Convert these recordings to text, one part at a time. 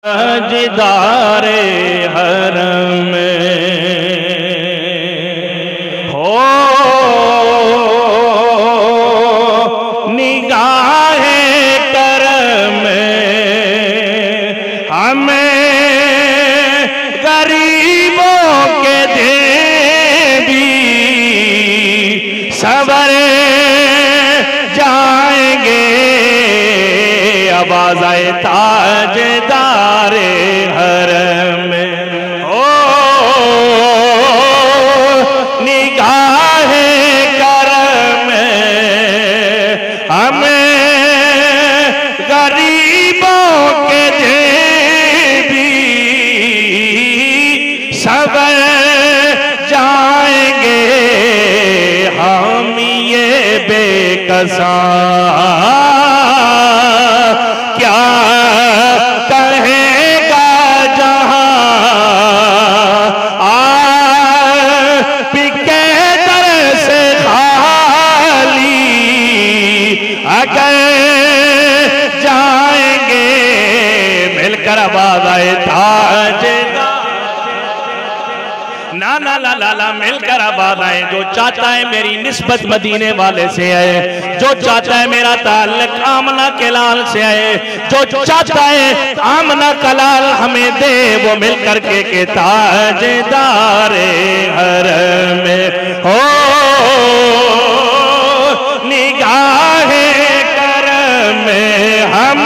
ताजदारे हरम हो निगाहे करम हमें गरीबों के देवी सवर जाएंगे आवाज़ आए ताजदारे हरम ओ निगाहे करम हमें गरीबों के देवी सब जाएंगे हम ये बेकसा क्या कहेगा जहां पिके दर से खाली अगर जाएंगे मिलकर आवाज़ आए ताजदार ना ना ला ला ला मिलकर आबाद आए। जो चाहता है मेरी निस्बत मदीने वाले से आए, जो चाहता है मेरा ताल्लुक आमना के लाल से आए, जो चाहता है आमना का लाल हमें दे वो मिलकर के ताजदारे हरम हो निगाहे करम हम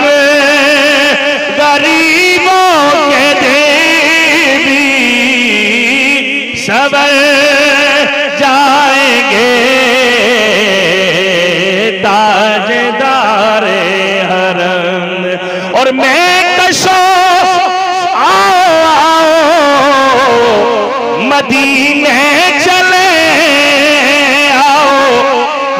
गरीबों के देवी सब जाएंगे ताजदारे हरम। और मैं कशो आओ मदीने चले आओ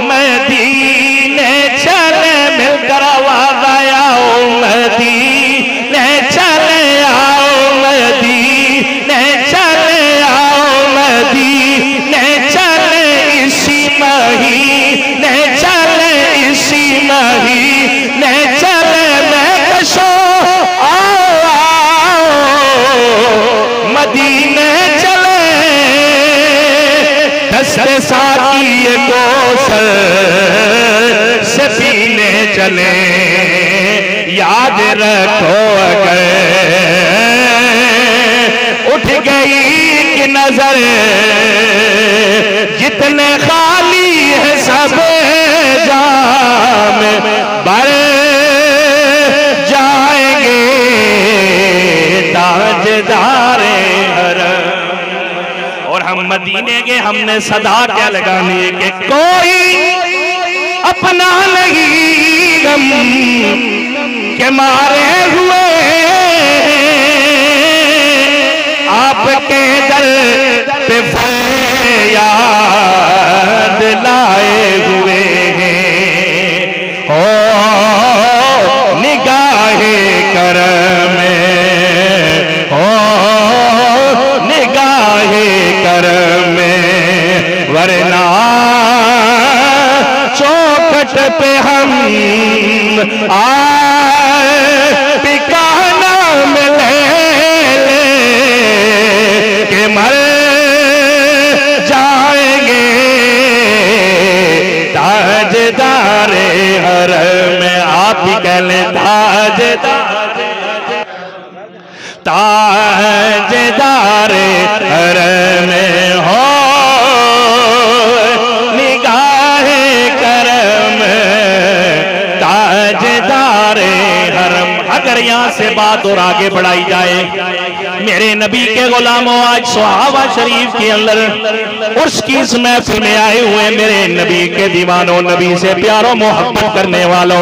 मदीने चले मिलकर आवाज़ आओ मदीने चले आओ मदीने चले आओ मदीने चले इसी महीने चले इसी महीने चले मैं कशो आओ मदीने चले दस्ते साकी कोसर से पीने चले याद रखो अगर उठ गई कि नजर जितने खाली है सब जाम भर जाएंगे ताजदारे हरम। और हम मदीने के हमने सदा क्या लगानी है कि कोई अपना नहीं गम के मारे हुए आपके दर पे फरियाद लाए हुए हैं ओ निगाहे करम ओ निगाहे करम वरना चौखट पे हम पिकाना मिले के मर जाएंगे ताजदारे हरम। आप ही कह लें ताजदारे हरम हो निगाहे करम ताजदारे हरम। अगर यहाँ से बात और आगे बढ़ाई जाए मेरे नबी के गुलामों आज सुहावा शरीफ के अंदर उर्स की इस महफिल में आए हुए मेरे नबी के दीवानों नबी से प्यारो मोहब्बत करने वालों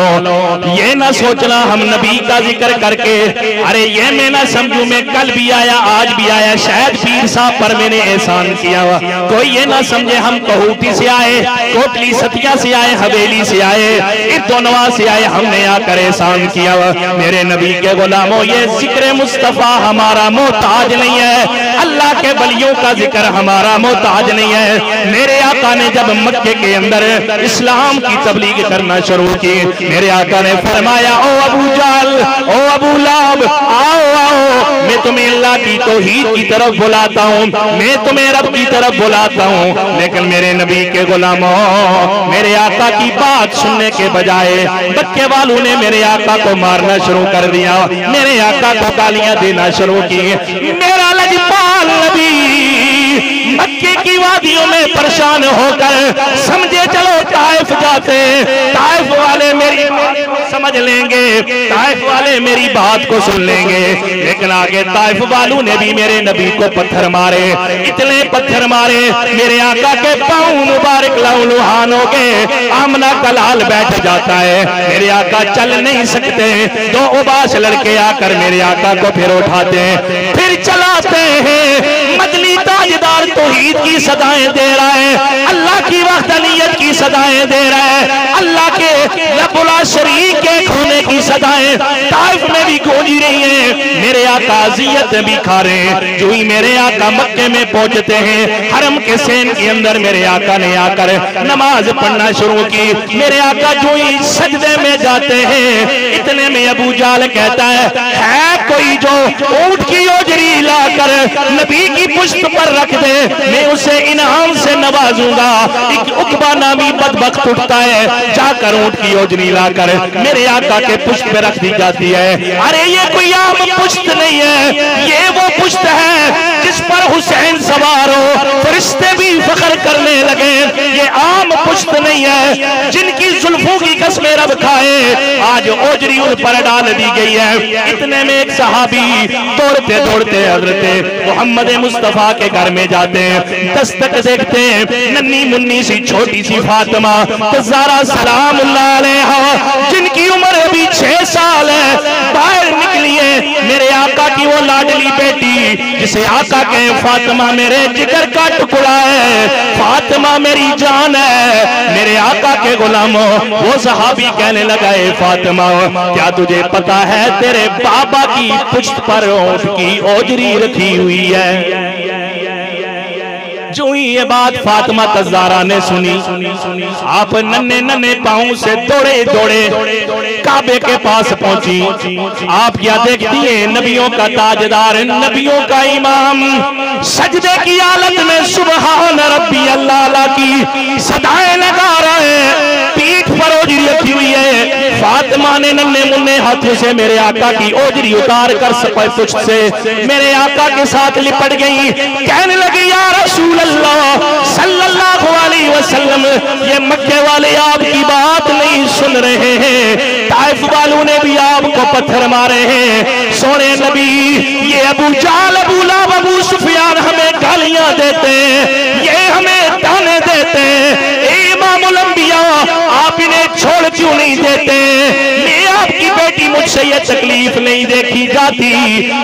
ये ना सोचना हम नबी का जिक्र करके अरे ये मैं ना समझू मैं कल भी आया आज भी आया शायद पीर साहब पर मैंने एहसान किया हुआ कोई ये ना समझे हम कहूती से आए कोटली सतिया से आए हवेली से आए इतोनवा से आए हमने आकर एहसान किया हुआ। मेरे नबी के गुलामों ये जिक्र मुस्तफा हमारा मोहताज नहीं है, अल्लाह के वलियों का जिक्र हमारा मोहताज नहीं है। मेरे आका ने जब मक्के के अंदर इस्लाम की तबलीग करना शुरू की मेरे आका ने फरमाया ओ अबू जाल ओ अबू लाब आओ आओ मैं तुम्हें अल्लाह की तौहीद की तरफ बुलाता हूँ, मैं तुम्हें रब की तरफ बुलाता हूँ। लेकिन मेरे नबी के गुलामों, मेरे आका की बात सुनने के बजाय मक्के वालों ने मेरे आका को मारना शुरू कर दिया, मेरे आका को गालियां देना शुरू की। मेरा लजपाल नबी मक्के की वादियों में परेशान होकर समझे चलो ताइफ जाते, ताइफ वाले मेरी समझ लेंगे, ताइफ वाले मेरी बात को सुन लेंगे। लेकिन आगे ताइफ वालों ने भी मेरे नबी को पत्थर मारे, इतने पत्थर मारे मेरे आका के पांव मुबारक लहूलुहान हो गए। आमना का लाल बैठ जाता है, मेरे आका चल नहीं सकते। दो उबास लड़के आकर मेरे आका को फिर उठाते हैं, फिर चलाते हैं। मजली ताजदार तौहीद की सदाएं दे रहा है, अल्लाह की वहदानियत की सदाएं दे रहा है, अल्लाह के रब्बुल शरीक के खोने की सदाएं ताइफ में भी गूंजी रही हैं। मेरे आका अज़ियत भी खा रहे हैं। जो ही मेरे आका मक्के में पहुंचते हैं, हरम के सेन के अंदर मेरे आका ने आकर नमाज पढ़ना शुरू की। मेरे आका जो ही सजदे में जाते हैं, इतने में अबू जाल कहता है कोई जो ऊंट की ओजरी लाकर नबी की पुष्ट पर रख दे, मैं उसे इनाम से नवाजूंगा। एक उकबा नामी बदबख्त उठता है, जाकर ऊंट की ओजरी लाकर मेरे आका के पुष्ट पे रख दी जाती है। अरे ये कोई आम पुष्ट नहीं है, ये वो पुष्ट है जिस पर हुसैन सवार हो, फरिश्ते भी फख्र करने लगे। ये आम पुष्ट नहीं है, जिनकी जुल्फों की कसमें रब खाए, आज ओजरी उन पर डाल दी गई है। इतने में एक सहाबी दौड़ते दौड़ते हजरत मोहम्मद मुस्तफा के घर में जाते हैं, दस्तक देखते हैं, नन्ही मुन्नी सी छोटी सी फातिमा ज़हरा सलामुल्लाह अलैहा, जिनकी उम्र अभी 6 साल है, बाहर निकली है। मेरे आका की वो लाडली बेटी जिसे आका कहे फातिमा मेरे जिगर का टुकड़ा है, फातिमा मेरी जान है। मेरे आका के गुलामों, वो सहाबी कहने लगा है फातिमा, क्या तुझे पता है तेरे बाबा की पुष्ट पर ऊंट की ओजरी रखी हुई है। जो ही ये बात फातिमा ज़हरा ने सुनी, आप नन्हे नन्हे पाँव से दौड़े दौड़े काबे के पास पहुंची। आप क्या देखती है, नबियों का ताजदार, नबियों का इमाम सजदे की हालत में सुबहान रब्बी अल्लाह की सदाएं लगा रहे हैं, पीठ पर ओजरी रखी हुई है। फातिमा ने नन्हे मुन्ने हाथों से मेरे आका की ओजरी उतार कर सफाई पुष्ट से मेरे आका के साथ लिपट गई। कहने लगी या रसूल अल्लाह सल्लल्लाहु अलैहि वसल्लम, ये मक्के वाले आपकी बात नहीं सुन रहे हैं, ताइफ वालों ने भी आपको पत्थर मारे हैं। सोने नबी, ये अबू जाल, अबू लहब, अबू सुफियान हमें गालियां देते हैं, ये हमें ताने देते हैं। इमामुल अंबिया, आप इन्हें छोड़ क्यों नहीं देते? मैं आपकी बेटी, मुझसे ये तकलीफ नहीं देखी जाती।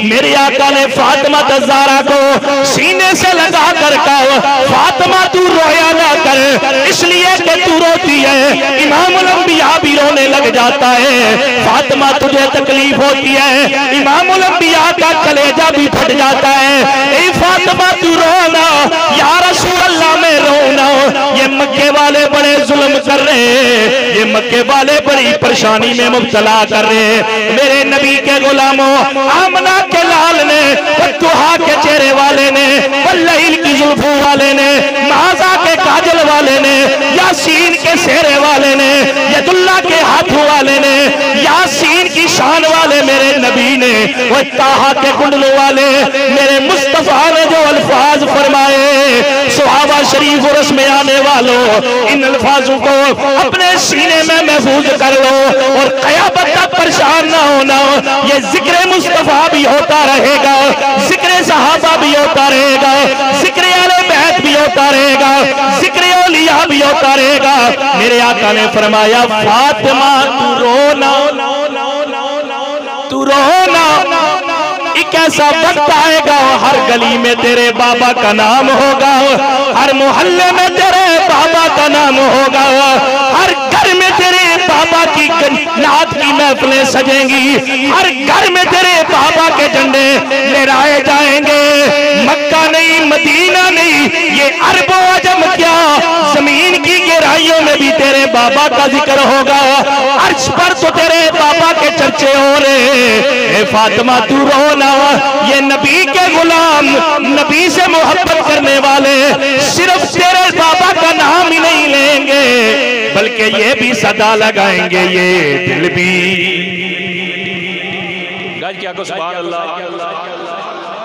मेरे आका ने फातिमा ज़हरा को सीने से लगा कर कहा, फातिमा तू रोया ना कर, इसलिए कि तू रोती है इमामुल अंबिया भी रोने लग जाता है। फातिमा तुझे तकलीफ होती है, इमामुल अंबिया का कलेजा भी फट जाता है। ए फातिमा तू रोना, या रसूल अल्लाह मैं रोना, ये मक्के वाले बड़े जुल्म कर रहे हैं, ये मक्के वाले बड़ी परेशानी में मुब्तला कर रहे हैं। मेरे नबी के गुलामों, आमना के लाल ने, दुहा के चेहरे वाले ने, वल्लैल की जुल्फों वाले ने, माजा के काजल वाले ने, यासीन के सेहरे वाले ने, यदुल्ला के हाथों वाले ने, यासीन की शान वाले मेरे नबी ने, वो ताहा के कुंडलों वाले मेरे मुस्तफा ने जो अल्फाज फरमाए, सुहाबा शरीफ उर्स में आने वालों, इन अल्फाजों को अपने सीने में महफूज कर लो और क़यामत तक परेशान ना होना। ये जिक्र मुस्तफा भी होता रहेगा, जिक्र सहाबा भी होता रहेगा, जिक्र आले बैत भी होता रहेगा, जिक्र औलिया भी होता रहेगा। मेरे आका ने फरमाया फातिमा तू रोना, तू रोना, एक ऐसा वक्त आएगा हर गली में तेरे बाबा का नाम होगा, हर मोहल्ले में तेरे बाबा का नाम होगा, हर घर में तेरे बाबा की नात की महफिलें सजेंगी, हर घर में तेरे बाबा के झंडे लहराए जाएंगे। मक्का नहीं, मदीना नहीं, ये अरबों अजम क्या, जमीन की गहराइयों में भी तेरे बाबा का जिक्र होगा। अर्श पर तो तेरे बाबा के चर्चे हो रहे। फातिमा तू रो ना, ये नबी के गुलाम, नबी से मोहब्बत करने वाले सिर्फ तेरे बाबा का नाम ही नहीं लेंगे बल्कि ये भी सदा लगाएंगे, ये दिल भी। गज क्या को सुभान अल्लाह।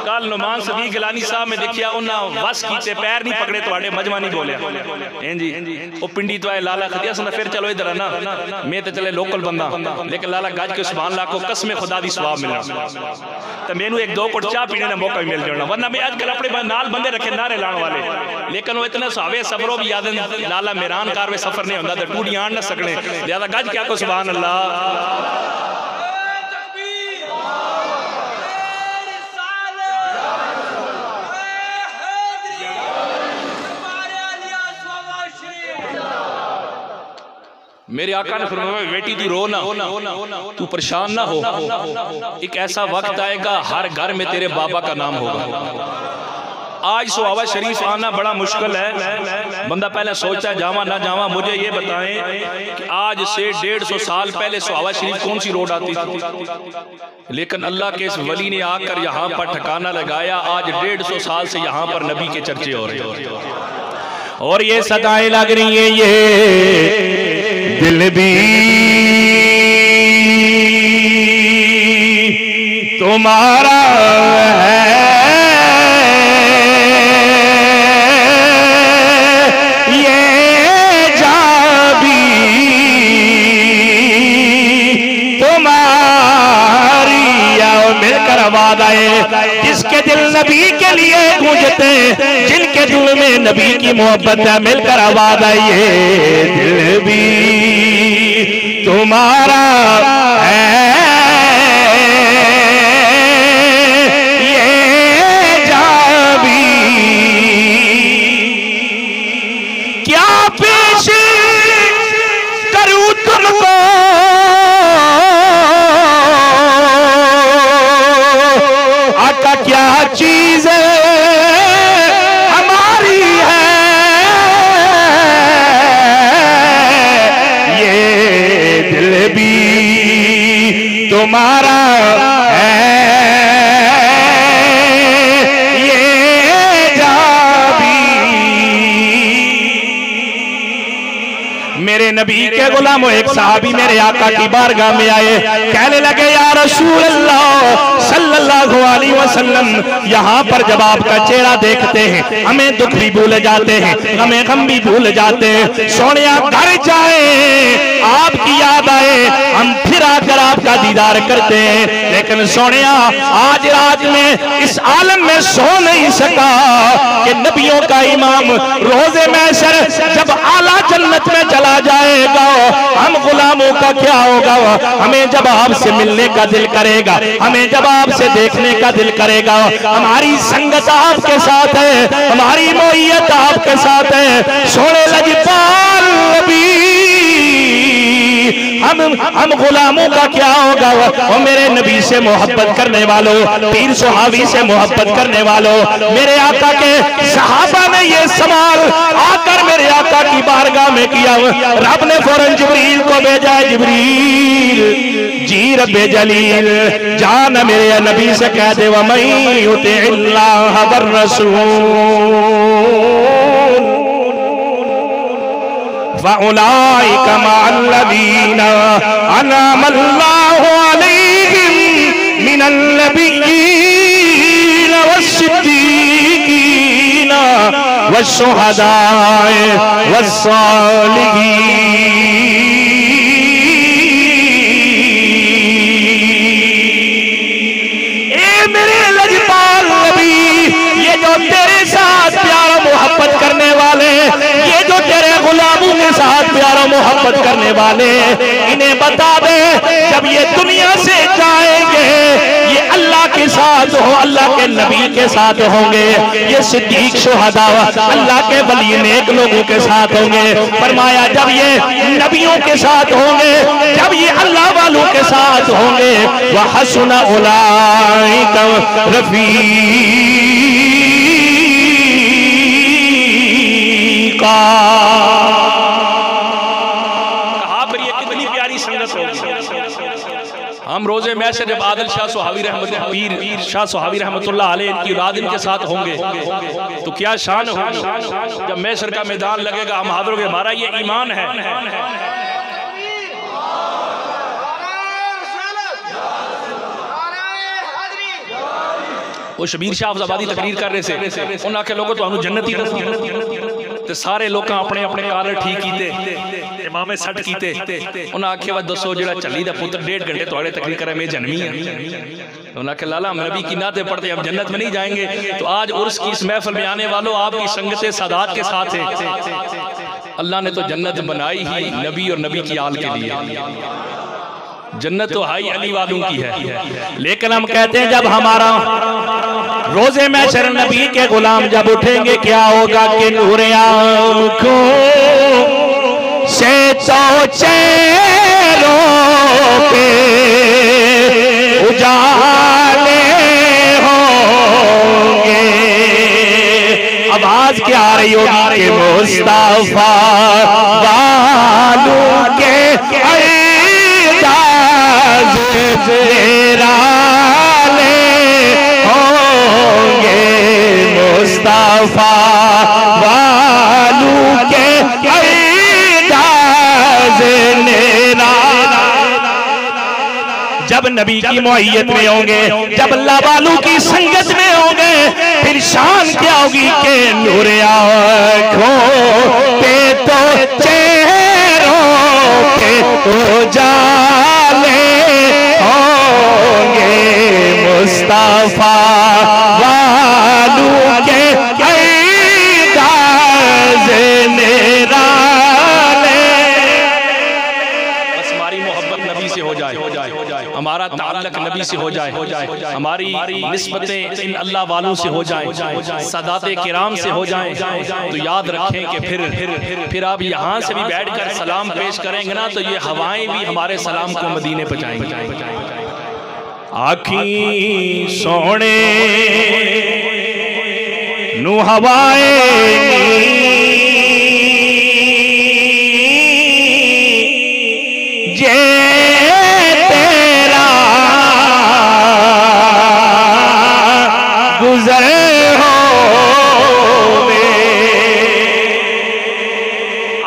कल नुमान सदी गिलानी साहब में देखिया उन्हें बस कीते पैर नहीं पकड़े तो मजमा नहीं बोलिया जी वो पिंडी तो आए लाला खदिया सुना फिर चलो इधर ना मैं तो चले लोकल बंदा लेकिन लाला गज के सुभान अल्लाह को कसम खुदा दी सवाब मिलना तो मैनू एक दो घुट चाह पीने का मौका भी मिल जाना वरना मैं अजकल अपने नाल बंदे रखे नारे लाने वाले लेकिन वो इतने सहावे सफरों भी याद लाला मेरान कार में सफर नहीं होता तो टूटी आन ना सकने ज्यादा गज क्या को सुभान अल्लाह। मेरे आका ने फरमाया बेटी तू रो ना, तू परेशान ना हो, एक ऐसा वक्त आएगा हर घर में तेरे बाबा का नाम होगा। आज सुहावा शरीफ आना बड़ा मुश्किल है, बंदा पहले सोचता है जावा ना जावा। मुझे ये बताएं कि आज से 150 साल पहले सुहावा शरीफ कौन सी रोड आती थी, लेकिन अल्लाह के इस वली ने आकर यहाँ पर ठिकाना लगाया। आज 150 साल से यहाँ पर नबी के चर्चे हो रहे हैं और ये सदाएं लग रही हैं। ये दिल भी तुम्हारा है, ये जान भी तुम्हारी। आओ मिलकर आवाज आए जिसके दिल नबी के लिए गूंजते, जिनके दिल में नबी की मोहब्बत है, मिलकर आवाज आइए दिल भी तुम्हारा है, ये जान भी। क्या पेश करूं तुमको आका, क्या चीज हमारी है, ये दिल भी तुम्हारा है, ये जान भी। मेरे नबी के गुलामों एक साहबी मेरे आका की बारगाह में आए, कहने लगे या रसूल अल्लाह सल्लल्लाहु अलैहि वसल्लम, यहाँ पर जब आपका चेहरा देखते हैं हमें दुख भी भूल जाते हैं, हमें गम भी भूल जाते हैं। सोनिया घर जाए आपकी याद आए, हम फिर आकर आपका दीदार करते हैं। लेकिन सोनिया आज रात में इस आलम में सो नहीं सका कि नबियों का इमाम रोजे महशर जब आला जन्नत में चला जाएगा, हम गुलामों का क्या होगा। हमें जब आपसे मिलने का दिल करेगा, हमें जब आपसे देखने का दिल करेगा, हमारी संगत आपके साथ है, हमारी मोहियत आपके साथ है। सोने लगी पाल नबी, हम गुलामों का क्या होगा। वो मेरे नबी से मोहब्बत करने वालों, पीर सुहावी से मोहब्बत करने वालों, मेरे आका के सहाबा ने ये सवाल आकर मेरे आका की बारगाह में किया। रब ने फौरन जिब्रील को भेजा, जिब्रील जी रब्बे जलील जान मेरे नबी से कह दे वमई युतिल्लाह वर रसूल फ़उलाइका मअल्लज़ीना अनअमल्लाहु अलैहिम मिनल नबिय्यीन वस्सिद्दीक़ीन वश्शुहदाए वस्सालिहीन। तेरे साथ प्यार मोहब्बत करने वाले, ये जो तेरे गुलामों के साथ प्यार मोहब्बत करने वाले, इन्हें बता दे जब ये दुनिया से जाएंगे ये अल्लाह के साथ हो, अल्लाह के नबी के साथ होंगे, ये सिद्दीक शुहदा अल्लाह के वली नेक लोगों के साथ होंगे। फरमाया जब ये नबियों के साथ होंगे, जब ये अल्लाह वालों के साथ होंगे, वह हसुना उलाइका रफीका। कहा पर ये कितनी प्यारी संगत होगी। रोजे मैशर जब आदिल शाह सुहावी रहमत पीर शाह सुहावी रहमतुल्लाह अलैह इनकी औलाद इनके साथ होंगे तो क्या शान होगी। जब मैशर का मैदान लगेगा हम हाजिर होंगे। हमारा ये ईमान है। वो शबीर शाह अफजाबादी तकरीर कर रहे थे, उन्हें आखे लोगों तो जन्नती ते सारे लोग अपने अपने कालर ठीक कीते, इमामे सट कीते। उन्हें आखे वा दसो जो झल्ली का पुत्र 1.5 घंटे थोड़े तकरीर करे मैं जन्मी है। उन्हें आखे लाला हम नबी की नाते पढ़ते हम जन्नत में नहीं जाएंगे। तो आज उर्स की इस महफिल में आने वालों आपकी संगत सादात के साथ है। अल्लाह ने तो जन्नत बनाई ही नबी और नबी की आल के लिए। जन्नत तो हाई अली वालों की है। लेकिन हम कहते हैं जब हमारा रोजे महशर नबी के गुलाम जब उठेंगे क्या होगा कि नूर आँखों से तो चेहरों पे उजाले होंगे। आवाज क्या आ रही होगी कि मुस्तफा वालों के होंगे। मुस्तफा वालों के जब नबी की मोहय्यत में होंगे, जब अल्लाह वालों की संगत में होंगे, फिर शान क्या होगी कि नूर आँखों पे तो चेहरों पे उजाले होंगे। मुस्तफा वालों के ऐदाज़ निराले। बस हमारी मोहब्बत नबी से हो जाए, हमारा ताल्लुक नबी से हो जाए, हमारी निस्बतें इन अल्लाह वालों से हो जाए, सदाते किराम से हो जाए। तो याद रखें कि फिर आप यहाँ से भी बैठकर सलाम पेश करेंगे ना तो ये हवाएं भी हमारे सलाम को मदीने पहुंचाएंगी। आखी सोने नू हवाएं जे तेरा गुजर हो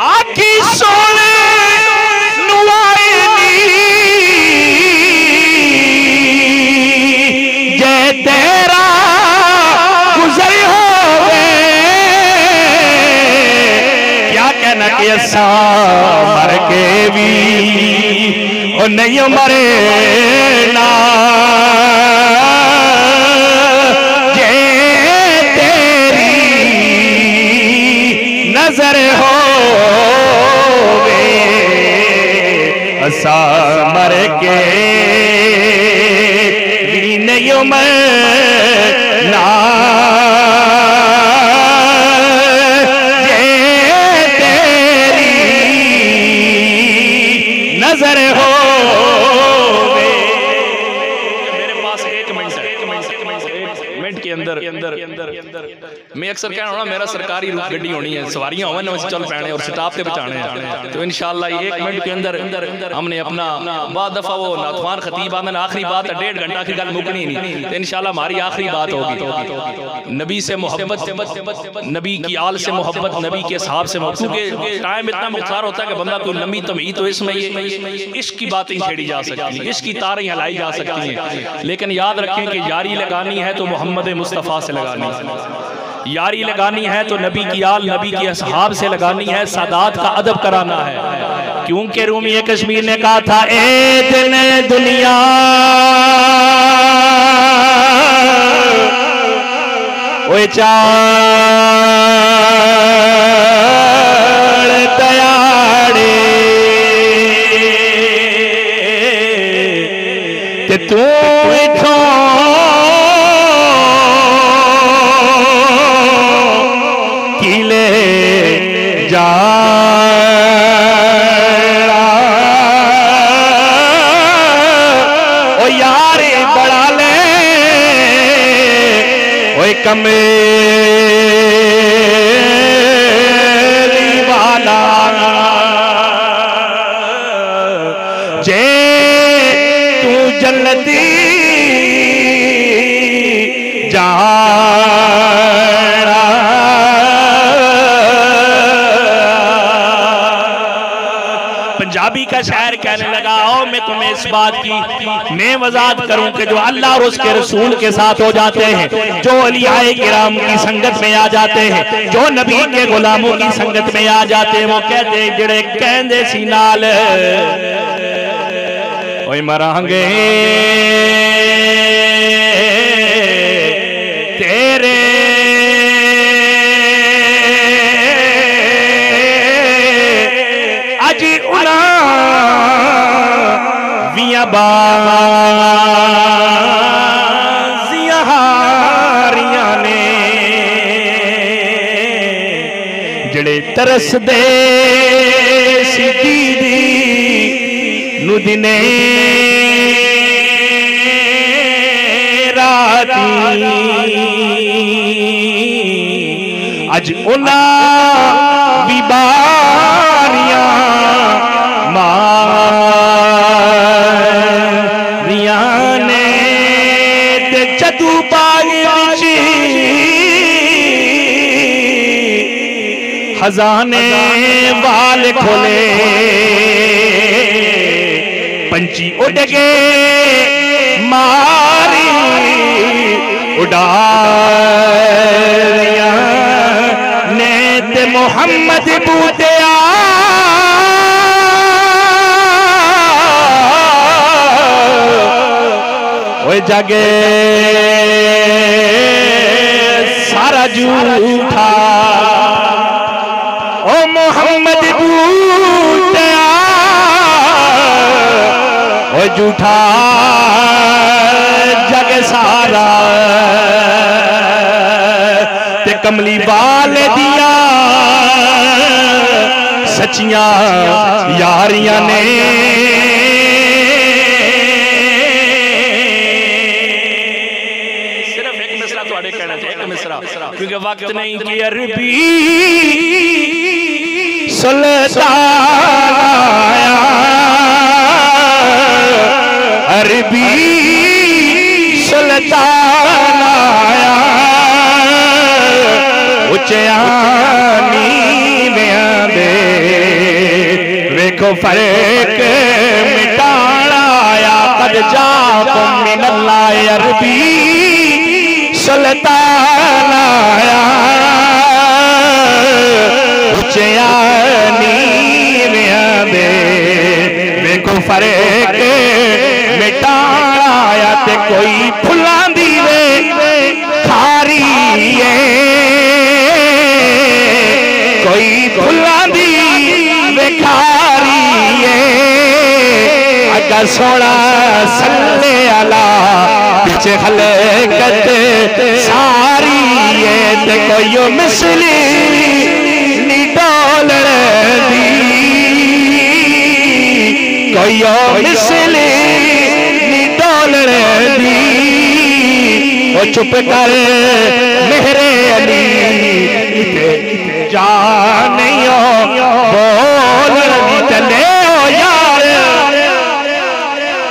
आखी सोने नुआई जे तेरा गुजर हो क्या कहना कि असा मर के भी और नहीं मरे ना जे तेरी नजर हो असा मर के भी नहीं मरना जे तेरी नजर हो। मैं अक्सर कहना होना मेरा सरकारी गड्डी होनी है, सवारियां होवन चल पैने और स्टाफ से बचाने हैं। तो इंशाल्लाह 1 मिनट के अंदर हमने अपना बाद दफा वो नाथवान खतीब आंदन आखिरी बात 1.5 घंटा की गल मुकनी नहीं। तो इंशाल्लाह हमारी आखिरी बात होगी नबी से मोहब्बत, नबी की आल से मोहब्बत, नबी के साहब से मोहब्बत। क्योंकि टाइम इतना मुख्तार होता है कि बंदा कोई लंबी तमीज तो इसमें इश्क की बातें छेड़ी जा सकती हैं, इश्क की तारें हिलाई जा सकती हैं। लेकिन याद रखें कि यारी लगानी है तो मोहम्मद मुस्तफ़ा से लगानी है, यारी लगानी है तो नबी की आल, नबी की असहाब से लगानी है, सादात का अदब कराना है। क्योंकि रूमी कश्मीर ने कहा था ए दिन दुनिया ओए चार तयाड़े ते तू इथों किले जा ओ यार बड़ा ले ओए कमेली वाला जे तू जल जाना। पंजाबी का शायर कहने लगा, आओ मैं तुम्हें इस बात की मैं वजाहत करूं कि जो अल्लाह और उसके रसूल के साथ हो जाते हैं, जो औलियाए किराम की संगत में आ जाते हैं, जो नबी के गुलामों की संगत में आ जाते हैं, वो कहते हैं जिड़े कहंदे सी नाल ओए मरांगे तेरे अजी उना विया बाजिया हारिया ने जड़े तरस दे सीधी दी नु दिने राती अज उना बीबारियां मारिया ने ते जदू बाग विच खजाने वाल खोले पंछी उड़ गए मारी उड़ारिया ने ते मोहम्मद बूटिया ओए जागे सारा झूठा ओ मोहम्मद बूटिया ओ झूठा जग सारा ते कमली वाले दिया सच्चियां यारियां ने सिर्फ एक मिसरा तुहाडे कहना चाहिए, एक मिसरा क्योंकि वक्त नहीं कि अरबी सुल्तान आया, अरबी सुल्तान आया, उच्चानी में दे वेखो फर्क मिटाना आया, कद जाकुम मिनल्लाह अरबी सुल्तान आया, उच्चानी में दे वेखो फर्क मिटाना आया, ते कोई फुलां दी वे खारी है, कोई फुलां दी बेखारी है, अगा सोना सल्ले अला पीछे खलकत सारी है, ते कोई मिसली नी डोलण दी, कोई मिसली नी डोलण दी, ओ चुप कर मेरे अली जा नहीं हो बोल चले हो यार,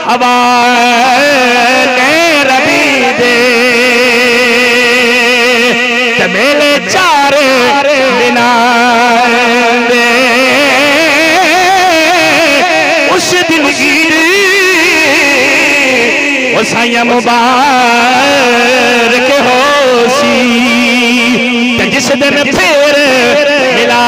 हवा ने रबी दे मेरे चार बिना दे उस दिन की वो साया मुबारक हो सी, जिस दिन फिर मिला